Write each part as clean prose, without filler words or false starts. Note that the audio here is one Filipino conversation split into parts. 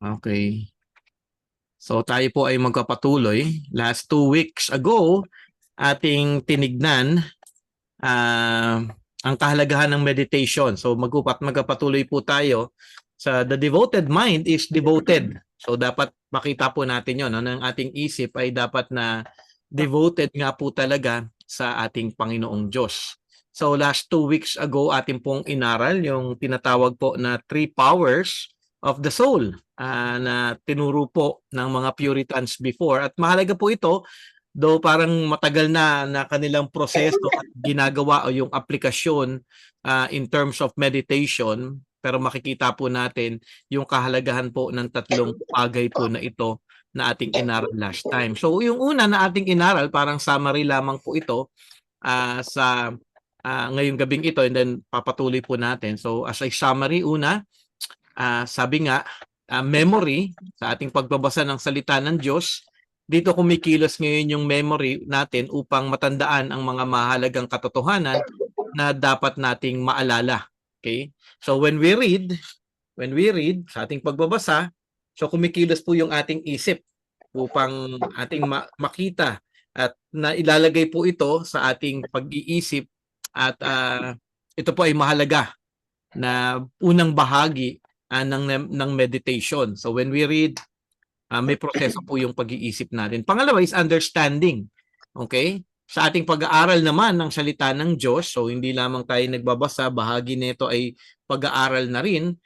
Okay. So tayo po ay magpapatuloy. Last 2 weeks ago, ating tinignan ang kahalagahan ng meditation. So magpapatuloy po tayo sa the devoted mind is devoted. So dapat makita po natin yon, no? Ng ating isip ay dapat na devoted nga po talaga sa ating Panginoong Diyos. So last 2 weeks ago, ating pong inaral yung tinatawag po na 3 powers of the soul na tinuro po ng mga Puritans before. At mahalaga po ito, though parang matagal na kanilang proseso at ginagawa o yung aplikasyon in terms of meditation, pero makikita po natin yung kahalagahan po ng 3 bagay po na ito na ating inaral last time. So yung una na ating inaral, parang summary lamang po ito sa ngayong gabing ito, and then papatuloy po natin. So as a summary, una, sabi nga, memory sa ating pagbabasa ng salita ng Diyos. Dito kumikilos ngayon yung memory natin upang matandaan ang mga mahalagang katotohanan na dapat nating maalala. Okay? So when we read sa ating pagbabasa, so kumikilos po yung ating isip upang ating makita at nailalagay po ito sa ating pag-iisip at ito po ay mahalaga na unang bahagi ng meditation. So when we read, may proseso po yung pag-iisip natin. Pangalawa is understanding. Okay? Sa ating pag-aaral naman ng salita ng Diyos, so hindi lamang tayo nagbabasa, bahagi nito ay pag-aaral na rin.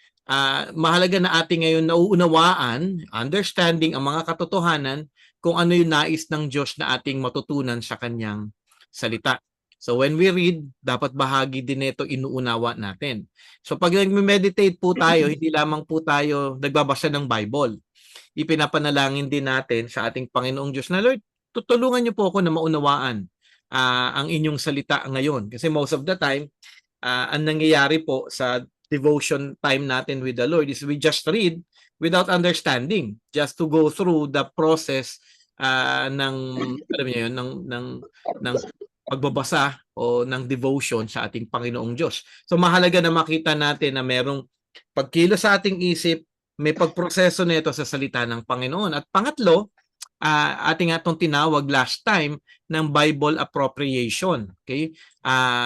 Mahalaga na ating ngayon nauunawaan, understanding ang mga katotohanan kung ano yung nais ng Diyos na ating matutunan sa kanyang salita. So when we read, dapat bahagi din nito inuunawa natin. So pag nag-meditate po tayo, hindi lamang po tayo nagbabasa ng Bible. Ipinapanalangin din natin sa ating Panginoong Diyos na, Lord, tutulungan niyo po ako na maunawaan ang inyong salita ngayon. Kasi most of the time, ang nangyayari po sa devotion time natin with the Lord is we just read without understanding, just to go through the process ng alam niyo yun, ng pagbabasa o ng devotion sa ating Panginoong Diyos. So mahalaga na makita natin na merong pagkilos sa ating isip, may pagproseso nito sa salita ng Panginoon. At pangatlo, ating atong tinawag last time ng Bible appropriation. Okay?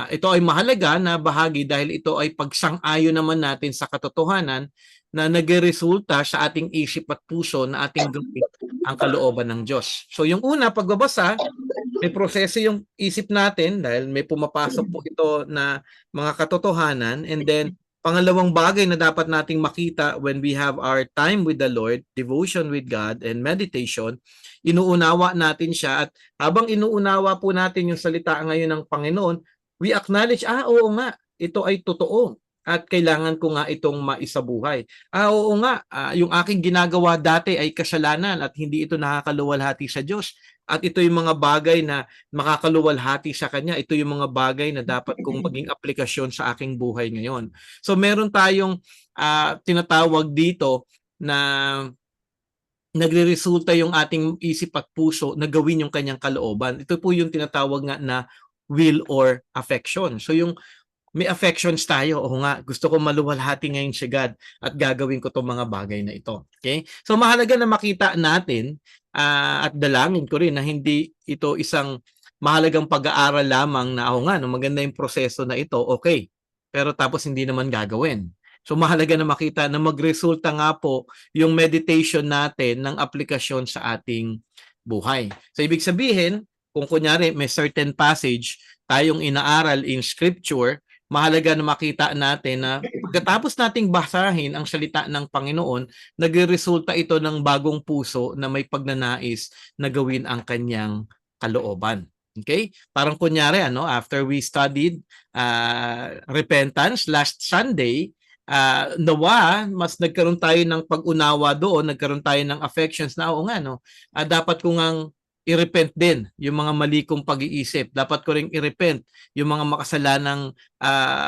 Ito ay mahalaga na bahagi dahil ito ay pagsang-ayon naman natin sa katotohanan na nagresulta sa ating isip at puso na ating gawin ang kalooban ng Diyos. So yung una, pagbabasa, may proseso yung isip natin dahil may pumapasok po ito na mga katotohanan, and then pangalawang bagay na dapat nating makita when we have our time with the Lord, devotion with God and meditation, inuunawa natin siya, at habang inuunawa po natin yung salita ngayon ng Panginoon, we acknowledge, oo nga, ito ay totoo at kailangan ko nga itong maisabuhay. Oo nga, yung aking ginagawa dati ay kasalanan at hindi ito nakakaluwalhati sa Diyos. At ito yung mga bagay na makakaluwalhati sa Kanya. Ito yung mga bagay na dapat kong maging aplikasyon sa aking buhay ngayon. So meron tayong tinatawag dito na nagreresulta yung ating isip at puso na gawin yung kanyang kalooban. Ito po yung tinatawag nga na will or affection. So yung may affections tayo. Oo nga, gusto ko maluwalhati ngayon si God at gagawin ko itong mga bagay na ito. Okay? So mahalaga na makita natin at dalangin ko rin na hindi ito isang mahalagang pag-aaral lamang na nga, no, maganda yung proseso na ito, okay. Pero tapos hindi naman gagawin. So mahalaga na makita na magresulta nga po yung meditation natin ng aplikasyon sa ating buhay. So ibig sabihin, kung kunyari may certain passage tayong inaaral in scripture, mahalaga na makita natin na pagkatapos nating basahin ang salita ng Panginoon, nagreresulta ito ng bagong puso na may pagnanais na gawin ang kanyang kalooban. Okay? Parang kunyari, after we studied repentance last Sunday, nawa, mas nagkaroon tayo ng pag-unawa doon, nagkaroon tayo ng affections na, oo nga, dapat ko ngang i-repent din yung mga mali kong pag-iisip. Dapat ko ring i-repent yung mga makasalanang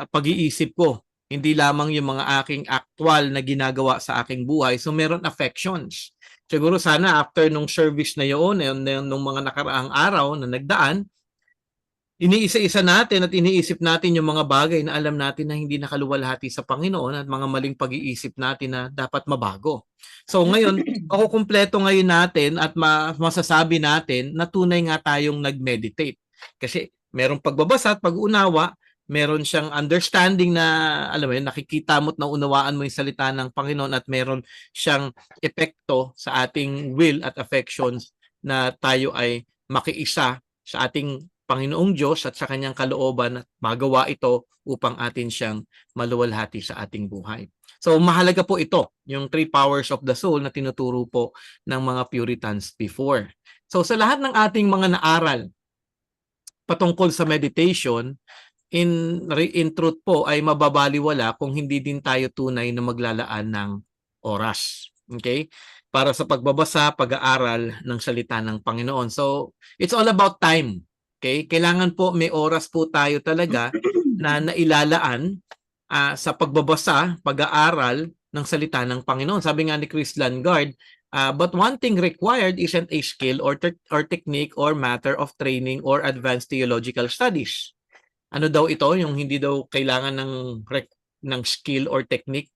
pag-iisip ko. Hindi lamang yung mga aking actual na ginagawa sa aking buhay. So meron affections. Siguro sana after nung service na yun, nung mga nakaraang araw na nagdaan, iniisa-isa natin at iniisip natin yung mga bagay na alam natin na hindi nakaluwalhati sa Panginoon at mga maling pag-iisip natin na dapat mabago. So ngayon, makukumpleto ngayon natin at masasabi natin na tunay nga tayong nag-meditate. Kasi merong pagbabasa at pag-unawa, meron siyang understanding na, alam mo yun, nakikita mo at naunawaan mo yung salita ng Panginoon at meron siyang epekto sa ating will at affections na tayo ay makiisa sa ating Panginoong Diyos at sa kanyang kalooban at magawa ito upang atin siyang maluwalhati sa ating buhay. So mahalaga po ito, yung 3 powers of the soul na tinuturo po ng mga Puritans before. So sa lahat ng ating mga naaral patungkol sa meditation, in truth po ay mababaliwala kung hindi din tayo tunay na maglalaan ng oras. Okay? Para sa pagbabasa, pag-aaral ng salita ng Panginoon. So, it's all about time. Okay? Kailangan po may oras po tayo talaga na nailalaan sa pagbabasa, pag-aaral ng salita ng Panginoon. Sabi nga ni Chris Langard, but one thing required isn't a skill or technique or matter of training or advanced theological studies. Ano daw ito? Yung hindi daw kailangan ng skill or technique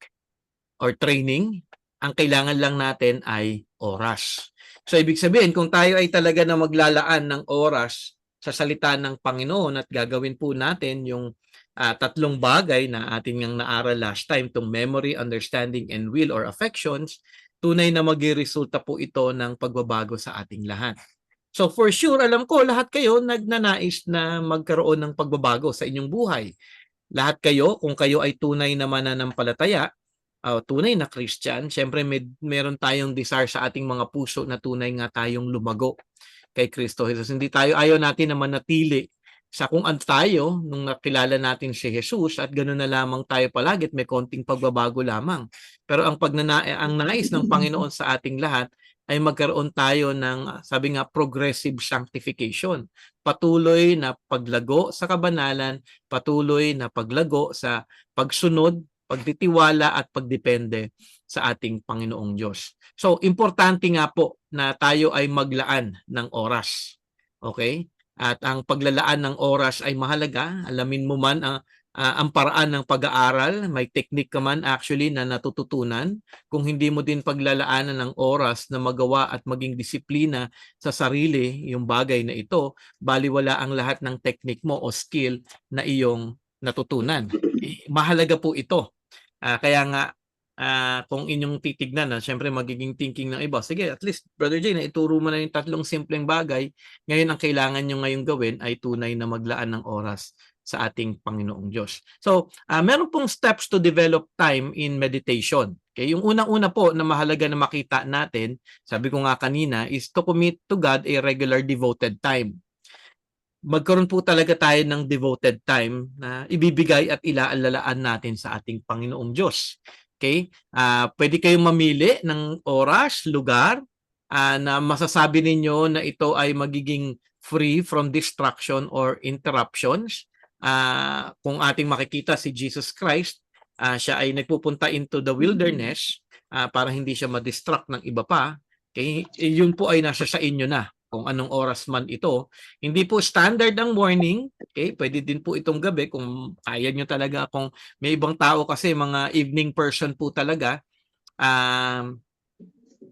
or training. Ang kailangan lang natin ay oras. So ibig sabihin, kung tayo ay talaga na maglalaan ng oras sa salita ng Panginoon at gagawin po natin yung 3 bagay na ating ngang naaral last time, itong memory, understanding, and will or affections, tunay na magre-resulta po ito ng pagbabago sa ating lahat. So for sure, alam ko lahat kayo nagnanais na magkaroon ng pagbabago sa inyong buhay. Lahat kayo, kung kayo ay tunay na mananampalataya, tunay na Christian, syempre meron tayong desire sa ating mga puso na tunay nga tayong lumago kay Kristo Jesus. Hindi tayo, ayaw natin na manatili sa kung ano tayo nung nakilala natin si Jesus at gano'n na lamang tayo palagi at may konting pagbabago lamang. Pero ang ang nais ng Panginoon sa ating lahat ay magkaroon tayo ng, sabi nga, progressive sanctification. Patuloy na paglago sa kabanalan, patuloy na paglago sa pagsunod, pagtitiwala at pagdepende sa ating Panginoong Diyos. So, importante nga po na tayo ay maglaan ng oras. Okay? At ang paglalaan ng oras ay mahalaga. Alamin mo man ang paraan ng pag-aaral, may technique ka man actually na natututunan. Kung hindi mo din paglalaanan ng oras na magawa at maging disiplina sa sarili, yung bagay na ito, baliwala ang lahat ng technique mo o skill na iyong natutunan. Mahalaga po ito. Kaya nga, kung inyong titignan, syempre magiging thinking ng iba, sige, at least, Brother Jay, naituro mo na yung 3 simpleng bagay. Ngayon, ang kailangan nyo ngayong gawin ay tunay na maglaan ng oras sa ating Panginoong Diyos. So, meron pong steps to develop time in meditation. Okay? Yung unang-una po na mahalaga na makita natin, sabi ko nga kanina, is to commit to God a regular devoted time. Magkaroon po talaga tayo ng devoted time na ibibigay at ilaalalaan natin sa ating Panginoong Diyos. Okay? Pwede kayong mamili ng oras, lugar, na masasabi ninyo na ito ay magiging free from distraction or interruptions. Kung ating makikita si Jesus Christ, siya ay nagpupunta into the wilderness para hindi siya ma-distract ng iba pa. Okay? Yun po ay nasa sa inyo na kung anong oras man ito. Hindi po standard ang morning, okay? Pwede din po itong gabi kung kaya nyo talaga. Kung may ibang tao kasi mga evening person po talaga,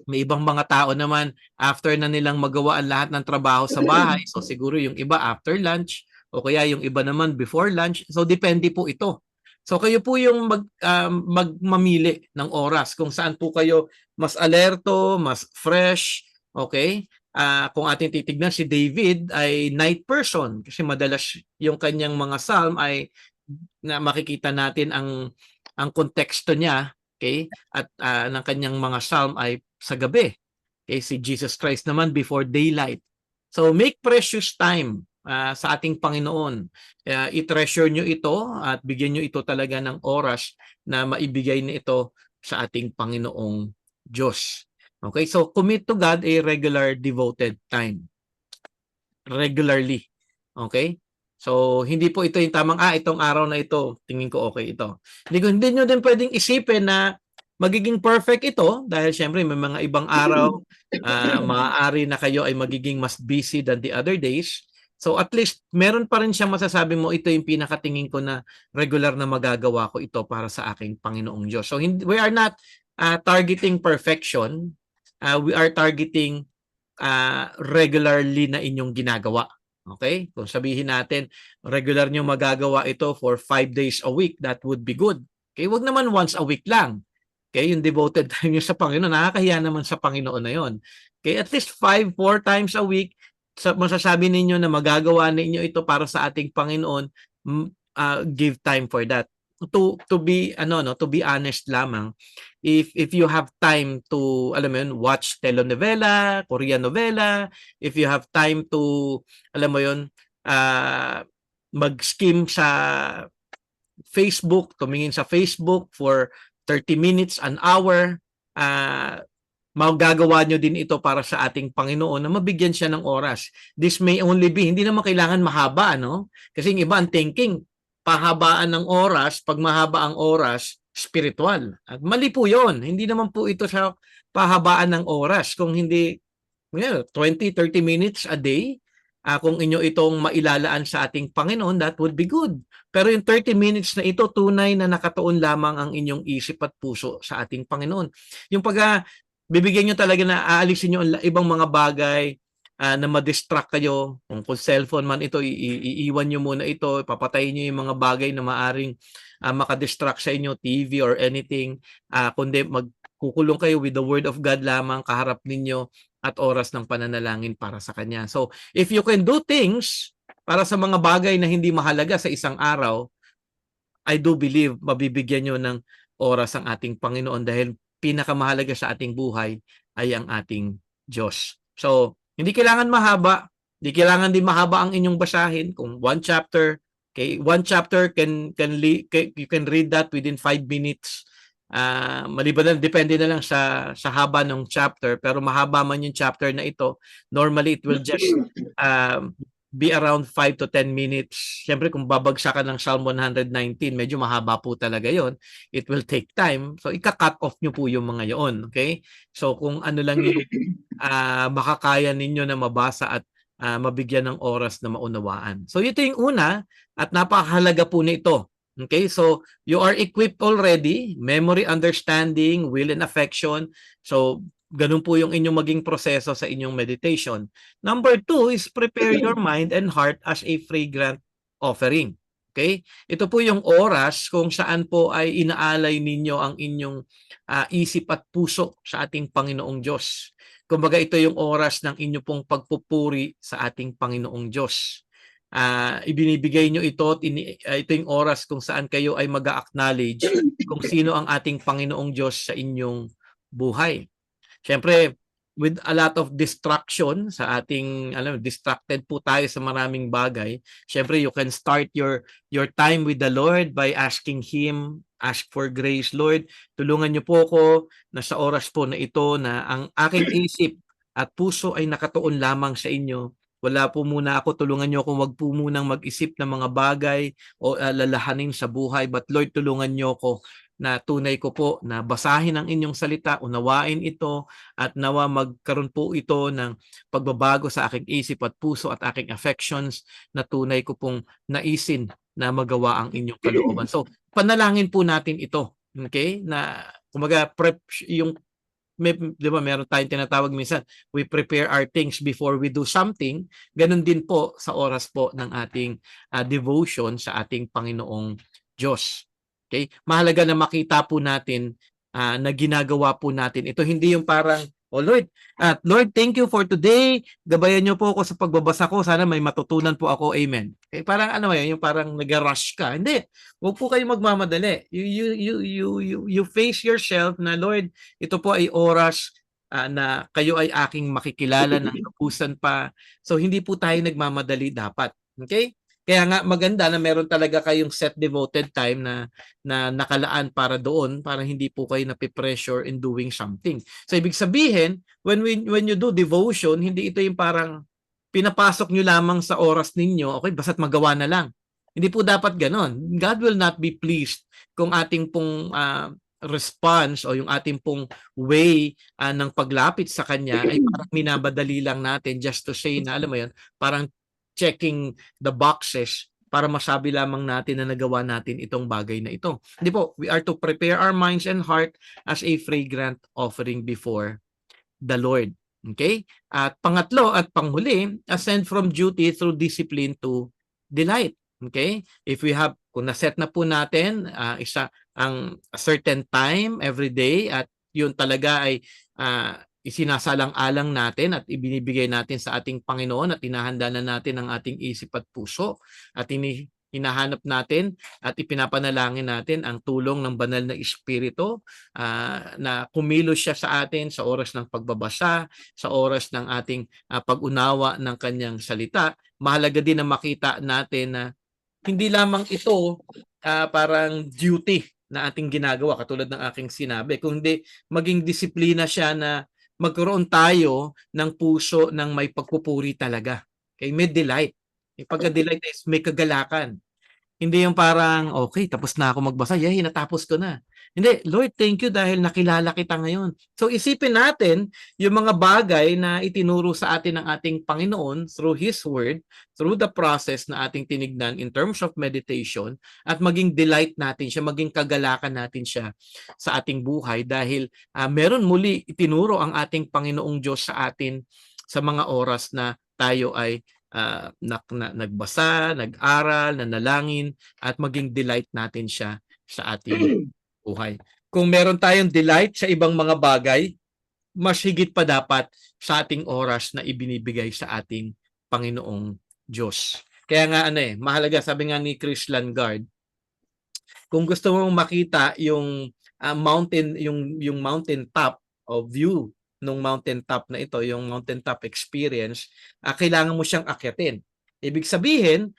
may ibang mga tao naman after na nilang magawa ang lahat ng trabaho sa bahay, so siguro yung iba after lunch o kaya yung iba naman before lunch. So depende po ito. So kayo po yung magmamili ng oras kung saan po kayo mas alerto, mas fresh, okay? Kung ating titignan, si David ay night person kasi madalas yung kanyang mga psalm ay na makikita natin ang konteksto niya, okay? At ng kanyang mga psalm ay sa gabi. Okay, si Jesus Christ naman before daylight. So make precious time sa ating Panginoon. I-treasure nyo ito at bigyan nyo ito talaga ng oras na maibigay na ito sa ating Panginoong Diyos. Okay, so commit to God a regular devoted time. Regularly. Okay? So, hindi po ito yung tamang, itong araw na ito, tingin ko okay ito. Hindi nyo din pwedeng isipin na magiging perfect ito dahil syempre may mga ibang araw, maaari na kayo ay magiging mas busy than the other days. So at least meron pa rin siya masasabi mo, ito yung pinakatingin ko na regular na magagawa ko ito para sa aking Panginoong Diyos. So we are not targeting perfection. We are targeting regularly na inyong ginagawa. Okay? Kung sabihin natin, regular nyo magagawa ito for 5 days a week, that would be good. Okay? Wag naman once a week lang. Okay? Yung devoted time nyo sa Panginoon, nakakahiya naman sa Panginoon na yon. Okay? At least 4 times a week, masasabi ninyo na magagawa ninyo ito para sa ating Panginoon, give time for that. To be to be honest lamang, if you have time to watch telenovela, Korean novela, if you have time to mag-skim sa Facebook, tumingin sa Facebook for 30 minutes, an hour, magagawa nyo din ito para sa ating Panginoon na mabigyan siya ng oras. This may only be, hindi naman kailangan mahaba, no? Kasi yung iba ang thinking, pahabaan ng oras, pag mahaba ang oras, spiritual. At mali po yun. Hindi naman po ito sa pahabaan ng oras. Kung hindi, 20-30 minutes a day, kung inyo itong mailalaan sa ating Panginoon, that would be good. Pero yung 30 minutes na ito, tunay na nakatuon lamang ang inyong isip at puso sa ating Panginoon. Yung bibigyan nyo talaga na aalisin nyo ang ibang mga bagay na ma-distract kayo. Kung cellphone man ito, iiwan nyo muna ito, papatayin nyo yung mga bagay na maaring makadistract sa inyo, TV or anything. Kundi magkukulong kayo with the Word of God lamang, kaharap ninyo at oras ng pananalangin para sa Kanya. So, if you can do things para sa mga bagay na hindi mahalaga sa isang araw, I do believe mabibigyan nyo ng oras ang ating Panginoon dahil pinakamahalaga sa ating buhay ay ang ating Diyos. So, hindi kailangan mahaba, hindi kailangan din mahaba ang inyong basahin. Kung one chapter, one chapter you can read that within 5 minutes. Maliban na, depende na lang sa haba ng chapter, pero mahaba man yung chapter na ito, normally it will just be around 5 to 10 minutes. Siyempre, kung babagsakan ng Psalm 119, medyo mahaba po talaga yon. It will take time. So, ika-cut off nyo po yung mga yon. Okay? So, kung ano lang yung makakaya ninyo na mabasa at mabigyan ng oras na maunawaan. So, ito yung una at napakahalaga po nito. Okay? So, you are equipped already. Memory, understanding, will, and affection. So, ganun po yung inyong maging proseso sa inyong meditation. Number 2 is prepare your mind and heart as a fragrant offering. Okay? Ito po yung oras kung saan po ay inaalay ninyo ang inyong isip at puso sa ating Panginoong Diyos. Kumbaga ito yung oras ng inyo pong pagpupuri sa ating Panginoong Diyos. Ibinibigay nyo ito at ito yung oras kung saan kayo ay mag-acknowledge kung sino ang ating Panginoong Diyos sa inyong buhay. Siyempre, with a lot of distraction sa ating, distracted po tayo sa maraming bagay. Siyempre, you can start your time with the Lord by asking Him, ask for grace. Lord, tulungan niyo po ako na sa oras po na ito na ang aking isip at puso ay nakatuon lamang sa inyo. Wala po muna ako, tulungan niyo ako, wag po munang mag-isip ng mga bagay o lalahanin sa buhay. But Lord, tulungan niyo ako na tunay ko po na basahin ang inyong salita, unawain ito, at nawa magkaroon po ito ng pagbabago sa aking isip at puso at aking affections na tunay ko pong naisin na magawa ang inyong kalooban. So, panalangin po natin ito. Okay? Na, kumaga, di ba, meron tayong tinatawag minsan, we prepare our things before we do something. Ganun din po sa oras po ng ating devotion sa ating Panginoong Diyos. Okay? Mahalaga na makita po natin na ginagawa po natin. Ito hindi yung parang, oh Lord, Lord, thank you for today. Gabayan niyo po ako sa pagbabasa ko. Sana may matutunan po ako. Amen. Okay? Parang yung parang nag-rush ka. Hindi. Huwag po kayo magmamadali. You face yourself na, Lord, ito po ay oras na kayo ay aking makikilala ng lubusan pa. So, hindi po tayo nagmamadali dapat. Okay? Kaya nga maganda na meron talaga kayong set devoted time na nakalaan para doon para hindi po kayo napipressure in doing something. So ibig sabihin, when you do devotion, hindi ito yung parang pinapasok nyo lamang sa oras ninyo, okay, basta't magawa na lang. Hindi po dapat ganon. God will not be pleased kung ating pong response o yung ating pong way ng paglapit sa Kanya ay parang minabadali lang natin just to say na, alam mo yun, parang checking the boxes para masabi lamang natin na nagawa natin itong bagay na ito. Hindi po, we are to prepare our minds and heart as a fragrant offering before the Lord. Okay? At pangatlo at panghuli, ascend from duty through discipline to delight. Okay? If we have, kung naset na po natin ang a certain time every day at yun talaga ay isinasalang-alang natin at ibinibigay natin sa ating Panginoon at inahanda na natin ang ating isip at puso at hinahanap natin at ipinapanalangin natin ang tulong ng banal na Espiritu na kumilos siya sa atin sa oras ng pagbabasa, sa oras ng ating pag-unawa ng kanyang salita. Mahalaga din na makita natin na hindi lamang ito parang duty na ating ginagawa katulad ng aking sinabi, kundi maging disiplina siya na magkaroon tayo ng puso ng may pagpupuri talaga. Okay, may delight. Yung pagka-delight is may kagalakan. Hindi yung parang, okay, tapos na ako magbasa, yay, natapos ko na. Hindi, Lord, thank you dahil nakilala kita ngayon. So isipin natin yung mga bagay na itinuro sa atin ng ating Panginoon through His Word, through the process na ating tinignan in terms of meditation, at maging delight natin siya, maging kagalakan natin siya sa ating buhay dahil meron muli itinuro ang ating Panginoong Diyos sa atin sa mga oras na tayo ay nagbasa, nag-aral, nanalangin, at maging delight natin siya sa ating buhay. Kung meron tayong delight sa ibang mga bagay, mas higit pa dapat sa ating oras na ibinibigay sa ating Panginoong Diyos. Kaya nga mahalaga, sabi nga ni Chris Langard, kung gusto mong makita yung mountain, yung mountain top of view nung mountain top na ito, yung mountain top experience, kailangan mo siyang akyatin. Ibig sabihin,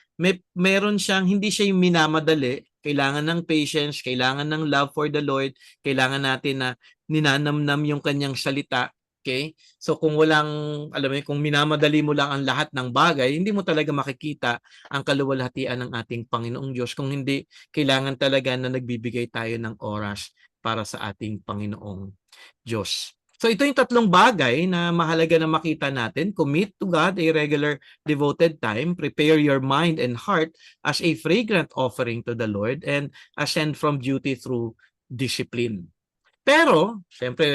meron siyang, hindi siya yung minamadali, kailangan ng patience, kailangan ng love for the Lord, kailangan natin na ninanamnam yung kanyang salita. Okay? So kung walang, alam mo, kung minamadali mo lang ang lahat ng bagay, hindi mo talaga makikita ang kaluwalhatian ng ating Panginoong Diyos. Kung hindi, kailangan talaga na nagbibigay tayo ng oras para sa ating Panginoong Diyos. So ito yung tatlong bagay na mahalaga na makita natin. Commit to God a regular devoted time, prepare your mind and heart as a fragrant offering to the Lord, and ascend from duty through discipline. Pero, siyempre,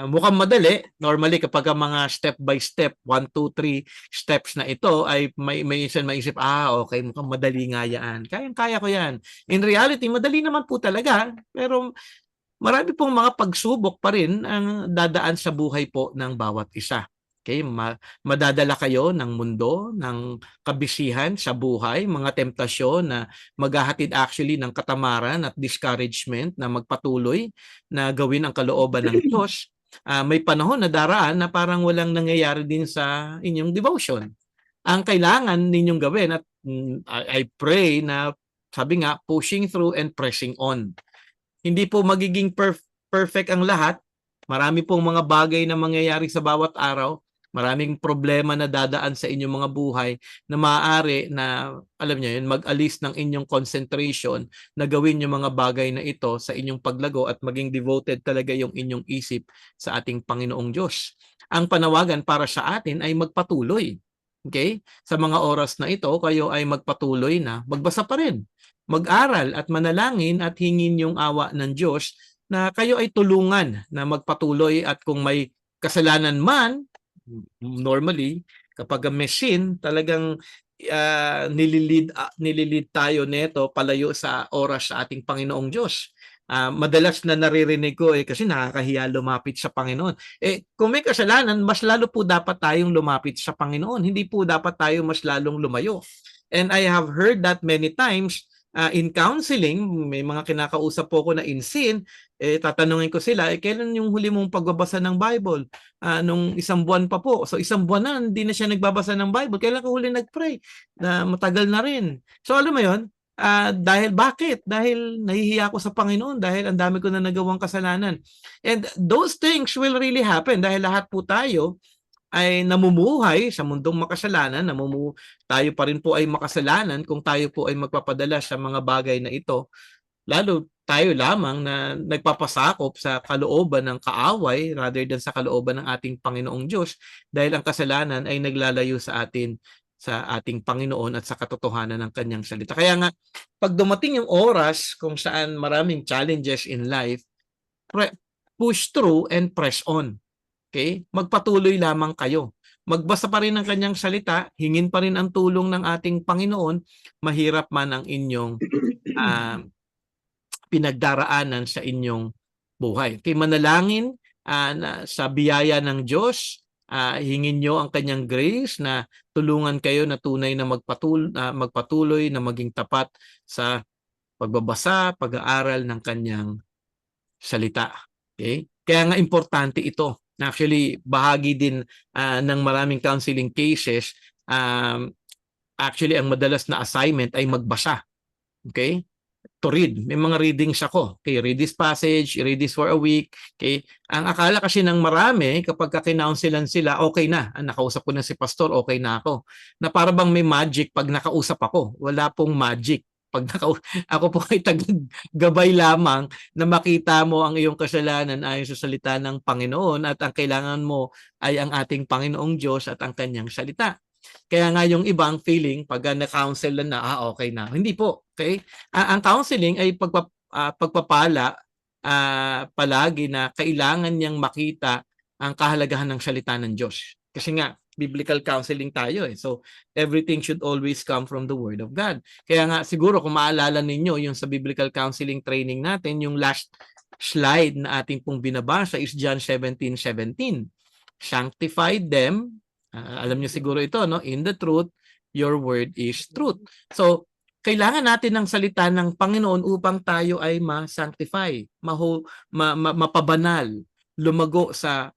mukhang madali. Normally, kapag ang mga step by step, 1, 2, 3 steps na ito, ay may isang maisip, okay, mukhang madali nga yan. Kaya ko yan. In reality, madali naman po talaga. Pero, marami pong mga pagsubok pa rin ang dadaan sa buhay po ng bawat isa. Okay, madadala kayo ng mundo, ng kabisihan sa buhay, mga temptasyon na maghahatid actually ng katamaran at discouragement na magpatuloy na gawin ang kalooban ng Diyos. May panahon na daraan na parang walang nangyayari din sa inyong devotion. Ang kailangan ninyong gawin at I pray na sabi nga, pushing through and pressing on. Hindi po magiging perfect ang lahat. Marami pong mga bagay na mangyayari sa bawat araw. Maraming problema na dadaan sa inyong mga buhay na maaari na, alam niyo yun, mag-alis ng inyong concentration na gawin yung mga bagay na ito sa inyong paglago at maging devoted talaga yung inyong isip sa ating Panginoong Diyos. Ang panawagan para sa atin ay magpatuloy. Okay? Sa mga oras na ito, kayo ay magpatuloy na magbasa pa rin, mag-aral at manalangin at hingin yung awa ng Diyos na kayo ay tulungan na magpatuloy at kung may kasalanan man, normally, kapag may sin, talagang nililid tayo neto palayo sa oras sa ating Panginoong Diyos. Madalas na naririnig ko kasi nakakahiya lumapit sa Panginoon. Kung may kasalanan, mas lalo po dapat tayong lumapit sa Panginoon. Hindi po dapat tayo mas lalong lumayo. And I have heard that many times in counseling, may mga kinakausap po ko na in sin, tatanungin ko sila, kailan yung huli mong pagbabasa ng Bible? Nung isang buwan pa po. So isang buwan na, hindi na siya nagbabasa ng Bible. Kailan ka huli nag-pray? Na matagal na rin. So alam mo yun, bakit? Dahil nahihiya ako sa Panginoon, dahil ang dami ko na nagawang kasalanan. And those things will really happen dahil lahat po tayo ay namumuhay sa mundong makasalanan, tayo pa rin po ay makasalanan kung tayo po ay magpapadala sa mga bagay na ito. Lalo tayo lamang na nagpapasakop sa kalooban ng kaaway rather than sa kalooban ng ating Panginoong Diyos dahil ang kasalanan ay naglalayo sa atin sa ating Panginoon at sa katotohanan ng kanyang salita. Kaya nga, pag dumating yung oras kung saan maraming challenges in life, push through and press on. Okay? Magpatuloy lamang kayo. Magbasa pa rin ng kanyang salita, hingin pa rin ang tulong ng ating Panginoon, mahirap man ang inyong pinagdaraanan sa inyong buhay. Okay, manalangin sa biyaya ng Diyos, hingin nyo ang kanyang grace na tulungan kayo na tunay na magpatuloy na maging tapat sa pagbabasa, pag-aaral ng kanyang salita. Okay? Kaya nga importante ito. Actually, bahagi din ng maraming counseling cases, actually ang madalas na assignment ay magbasa. Okay? To read. May mga readings ako. Okay, read this passage, read this for a week. Okay? Ang akala kasi ng marami, kapag kinounselan sila, okay na. Nakausap ko na si pastor, okay na ako. Na para bang may magic pag nakausap ako. Wala pong magic. Pag ako po ay taggabay lamang na makita mo ang iyong kasalanan ayon sa salita ng Panginoon at ang kailangan mo ay ang ating Panginoong Diyos at ang kanyang salita. Kaya nga yung ibang feeling pag na-counsel na, okay na. Hindi po. Okay? Ang counseling ay pagpapala palagi na kailangan niyang makita ang kahalagahan ng salita ng Diyos. Kasi nga, biblical counseling tayo eh. So, everything should always come from the Word of God. Kaya nga, siguro kung maalala ninyo, yung sa biblical counseling training natin, yung last slide na ating pong binabasa is John 17:17. Sanctify them. Alam niyo siguro ito, no? In the truth, your word is truth. So, kailangan natin ng salita ng Panginoon upang tayo ay ma-sanctify, mapabanal, lumago sa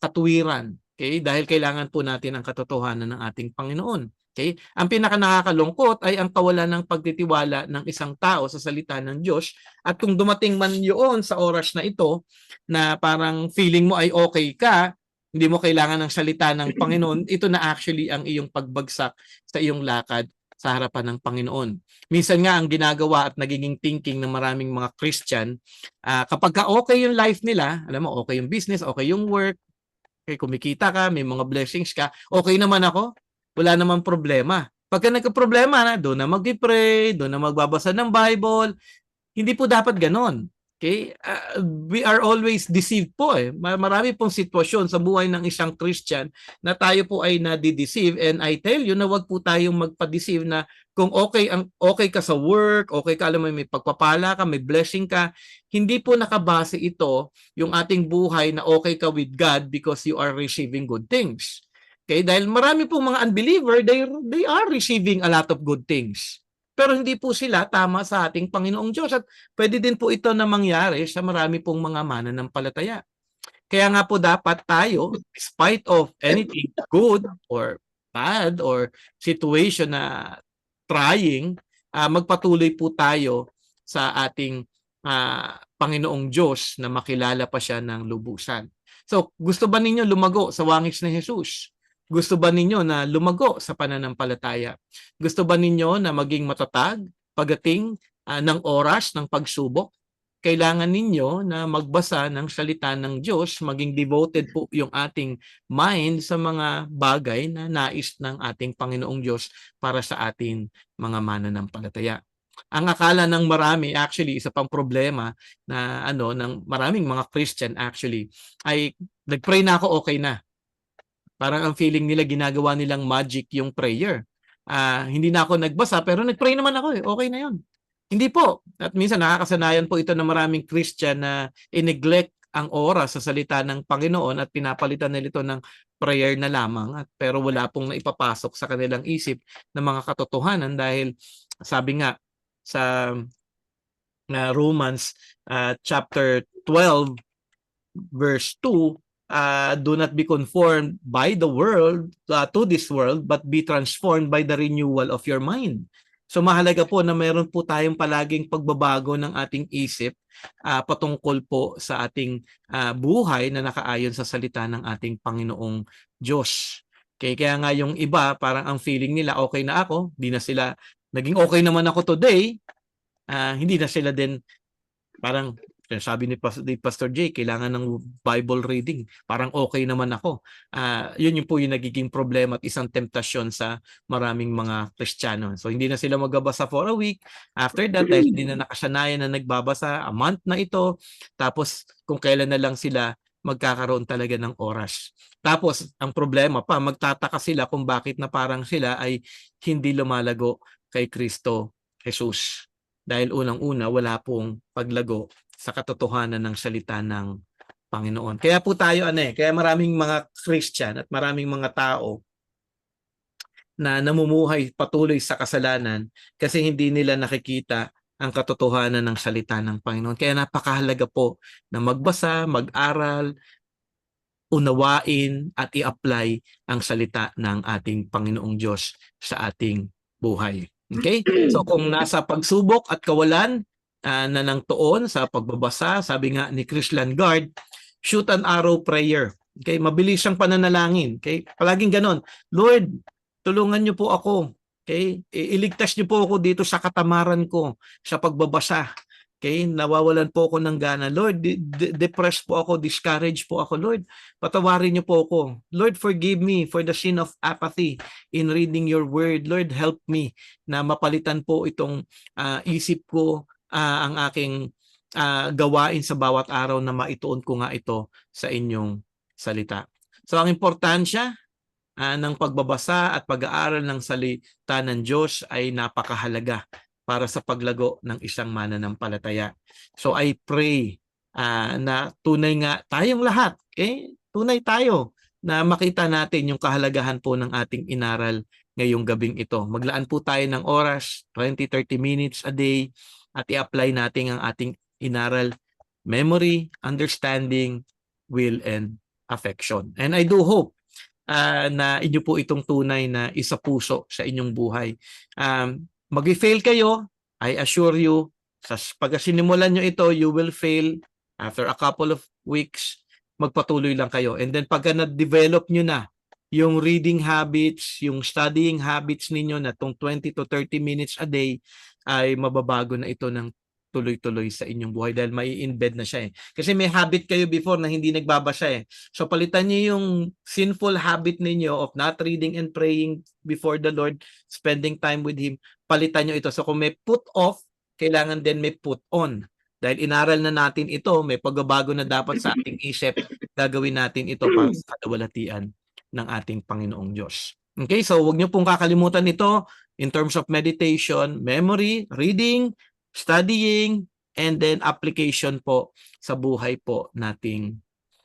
katuwiran. Okay? Dahil kailangan po natin ang katotohanan ng ating Panginoon. Okay? Ang pinaka nakakalungkot ay ang kawalan ng pagtitiwala ng isang tao sa salita ng Diyos. At kung dumating man yun sa oras na ito, na parang feeling mo ay okay ka, hindi mo kailangan ng salita ng Panginoon, ito na actually ang iyong pagbagsak sa iyong lakad sa harapan ng Panginoon. Minsan nga ang ginagawa at nagiging thinking ng maraming mga Christian, kapag ka okay yung life nila, alam mo, okay yung business, okay yung work, okay, kumikita ka, may mga blessings ka, okay naman ako, wala naman problema. Pagka nagka-problema na, doon na mag-pray, doon na magbabasa ng Bible, hindi po dapat ganon. Okay? We are always deceived po eh. Marami pong sitwasyon sa buhay ng isang Christian na tayo po ay nadi-deceive, and I tell you na wag po tayong magpa-deceive na kung okay ka sa work, okay ka, alam mo, may pagpapala ka, may blessing ka, hindi po nakabase ito yung ating buhay na okay ka with God because you are receiving good things. Okay? Dahil marami pong mga unbeliever, they are receiving a lot of good things. Pero hindi po sila tama sa ating Panginoong Diyos. At pwede din po ito na mangyari sa marami pong mga mananampalataya. Kaya nga po dapat tayo, despite of anything good or bad or situation na trying, magpatuloy po tayo sa ating Panginoong Diyos na makilala pa siya ng lubusan. So, gusto ba ninyo lumago sa wangis ni Jesus? Gusto ba ninyo na lumago sa pananampalataya? Gusto ba ninyo na maging matatag pagdating ng oras ng pagsubok? Kailangan ninyo na magbasa ng salita ng Diyos, maging devoted po yung ating mind sa mga bagay na nais ng ating Panginoong Diyos para sa ating mga mananampalataya. Ang akala ng marami, actually, isa pang problema na ng maraming mga Christian actually, ay nagpray na ako, okay na. Parang ang feeling nila ginagawa nilang magic yung prayer. Hindi na ako nagbasa pero nagpray naman ako eh. Okay na yun. Hindi po. At minsan nakakasanayan po ito ng maraming Christian na i-neglect ang oras sa salita ng Panginoon at pinapalitan nila ito ng prayer na lamang, pero wala pong naipapasok sa kanilang isip ng mga katotohanan dahil sabi nga sa Romans chapter 12 verse 2, do not be conformed by the world to this world, but be transformed by the renewal of your mind. So mahalaga po na mayroon po tayong palaging pagbabago ng ating isip patungkol po sa ating buhay na nakaayon sa salita ng ating Panginoong Diyos. Okay, kaya nga yung iba, parang ang feeling nila, okay na ako, hindi na sila, naging okay naman ako today, hindi na sila din parang Kaya sabi ni Pastor Jay, kailangan ng Bible reading. Parang okay naman ako. Yun po yung nagiging problema at isang temptasyon sa maraming mga Kristiyano. So hindi na sila magbabasa for a week. After that, dahil hindi na nakasanayan na nagbabasa, a month na ito. Tapos kung kailan na lang sila magkakaroon talaga ng oras. Tapos ang problema pa, magtataka sila kung bakit na parang sila ay hindi lumalago kay Kristo Jesus. Dahil unang-una, wala pong paglago sa katotohanan ng salita ng Panginoon. Kaya po tayo kaya maraming mga Christian at maraming mga tao na namumuhay patuloy sa kasalanan kasi hindi nila nakikita ang katotohanan ng salita ng Panginoon. Kaya napakahalaga po na magbasa, mag-aral, unawain at i-apply ang salita ng ating Panginoong Diyos sa ating buhay. Okay? So kung nasa pagsubok at kawalan na ng tuon sa pagbabasa, sabi nga ni Chris Langard, shoot an arrow prayer. Okay? Mabilis siyang pananalangin. Okay? Palaging ganon. Lord, tulungan niyo po ako. Okay? Iligtas niyo po ako dito sa katamaran ko, sa pagbabasa. Okay, nawawalan po ako ng gana. Lord, depressed po ako, discouraged po ako. Lord, patawarin niyo po ako. Lord, forgive me for the sin of apathy in reading your word. Lord, help me na mapalitan po itong isip ko, ang aking gawain sa bawat araw na maituon ko nga ito sa inyong salita. So, ang importansya ng pagbabasa at pag-aaral ng salita ng Diyos ay napakahalaga para sa paglago ng isang mananampalataya. So I pray na tunay nga tayong lahat, tunay tayo na makita natin yung kahalagahan po ng ating inaral ngayong gabing ito. Maglaan po tayo ng oras, 20-30 minutes a day, at i-apply natin ang ating inaral, memory, understanding, will, and affection. And I do hope na inyo po itong tunay na isa puso sa inyong buhay. Mag-fail kayo, I assure you, pag sinimulan nyo ito, you will fail. After a couple of weeks, magpatuloy lang kayo. And then pagka na-develop nyo na yung reading habits, yung studying habits ninyo na itong 20 to 30 minutes a day, ay mababago na ito ng tuloy-tuloy sa inyong buhay dahil mai-embed na siya Kasi may habit kayo before na hindi nagbabasa So palitan niyo yung sinful habit ninyo of not reading and praying before the Lord, spending time with Him. Palitan niyo ito. So kung may put off, kailangan din may put on. Dahil inaral na natin ito, may pagbabago na dapat sa ating isip, gagawin natin ito para sa kalawalatian ng ating Panginoong Diyos. Okay, so huwag niyo pong kakalimutan ito in terms of meditation, memory, reading, studying, and then application po sa buhay po nating